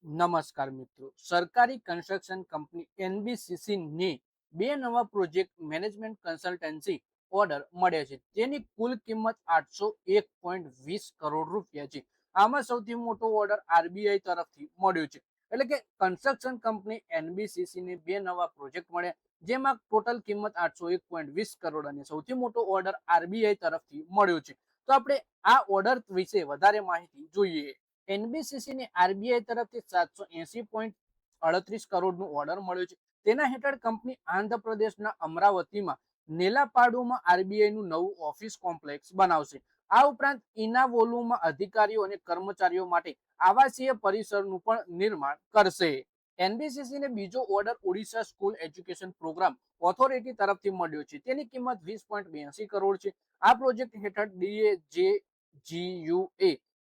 નમસ્કાર મિત્રો, સરકારી કન્સ્ટ્રક્શન કંપની એનબીસીસી ને બે નવા પ્રોજેક્ટ મેનેજમેન્ટ કન્સલ્ટન્સી ઓર્ડર મળ્યા છે, તેની કુલ કિંમત 801.20 કરોડ રૂપિયા છે. આમાં સૌથી મોટો ઓર્ડર આરબીઆઈ તરફથી મળ્યો છે. એટલે કે કન્સ્ટ્રક્શન કંપની એનબીસીસી ને બે નવા પ્રોજેક્ટ મળ્યા, જેમાં ટોટલ કિંમત 801.20 કરોડ અને સૌથી મોટો ઓર્ડર આરબીઆઈ તરફથી મળ્યો છે. તો આપણે આ ઓર્ડર વિશે વધારે માહિતી જોઈએ. એનબીસીસી ને આરબીઆઈ તરફથી 780.38 કરોડનું ઓર્ડર મળ્યો છે. તેના હેઠળ કંપની આંધ્રપ્રદેશના અમરાવતીમાં નેલાપાડુમાં આરબીઆઈનું નવું ઓફિસ કોમ્પ્લેક્સ બનાવશે. આ ઉપરાંત ઇનાવોલુમાં અધિકારીઓ અને કર્મચારીઓ માટે આવાસીય પરિસરનું પણ નિર્માણ કરશે. એનબીસીસી ને બીજો order Odisha school education programme authority તરફથી મળ્યો છે. તેની કિંમત 20.82 કરોડ છે. આ પ્રોજેક્ટ હેઠળ ડીએજેજીયુએ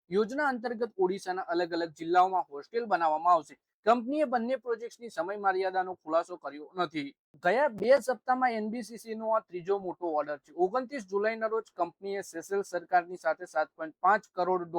યોજના અંતર્ગત ઓડિશાના અલગ અલગ જિલ્લાઓમાં હોસ્ટેલ બનાવવામાં આવશે. કંપનીએ બંને પ્રોજેક્ટની સમયમર્યાદાનો ખુલાસો કર્યો નથી. ગયા બે સપ્તાહમાં એનબીસીસી નો આ ત્રીજો મોટો ઓર્ડર છે. 29 જુલાઈના રોજ કંપનીએ સેશેલ્સ સરકારની સાથે $7.5 કરોડ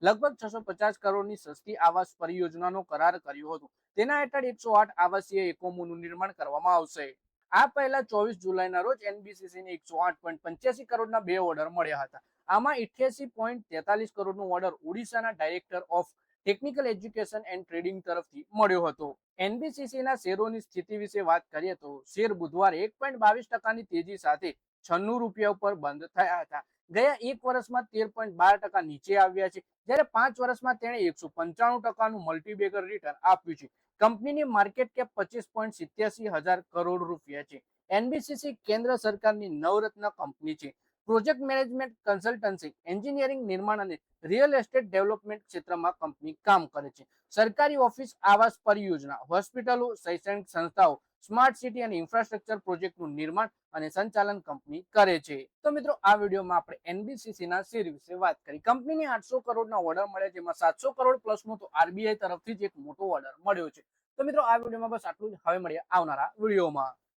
લગભગ 650 કરોડની સસ્તી આવાસ પરિયોજનાનો કરાર કર્યો હતો. તેના હેઠળ 108 આવાસીય એકમોનું નિર્માણ કરવામાં આવશે. આ પહેલા 24 જુલાઈના રોજ એનબીસીસી ને 108.85 કરોડના બે ઓર્ડર મળ્યા હતા. આમાં 88.43 કરોડનો ઓર્ડર ઓડિશાના director of technical education and trading તરફથી મળ્યો હતો. એનબીસીસીના શેરોની સ્થિતિ વિશે વાત કરીએ તો શેર બુધવારે 1.22% તેજી સાથે 96 રૂપિયા ઉપર બંધ થયા હતા. ગયા એક વર્ષમાં 13.12% નીચે આવ્યા છે, જ્યારે 5 વર્ષમાં તેણે 195% મલ્ટીબેગર રિટર્ન આપ્યું છે. કંપનીની માર્કેટ કેપ 25.87 હજાર કરોડ રૂપિયા છે. એનબીસીસી કેન્દ્ર સરકારની નવરત્ન કંપની છે. પ્રોજેક્ટ મેનેજમેન્ટ કન્સલ્ટન્સી, એન્જિનિયરિંગ, નિર્માણ અને રિયલ એસ્ટેટ ડેવલપમેન્ટ ક્ષેત્રમાં કંપની કામ કરે છે. સરકારી ઓફિસ, આવાસ પરિયોજના, હોસ્પિટલો, શૈક્ષણિક સંસ્થાઓ, સ્માર્ટ સિટી અને ઇન્ફ્રાસ્ટ્રક્ચર પ્રોજેક્ટનું નિર્માણ અને સંચાલન કંપની કરે છે. તો મિત્રો, આ વિડીયોમાં આપણે એનબીસીસી ના શેર વિશે વાત કરી. કંપનીને 800 કરોડના ઓર્ડર મળ્યા, જેમાં 700 કરોડ પ્લસનો તો આરબીઆઈ તરફથી જ એક મોટો ઓર્ડર મળ્યો છે. તો મિત્રો, આ વિડીયોમાં બસ આટલું જ. હવે મળીએ આવનારા વિડીયોમાં.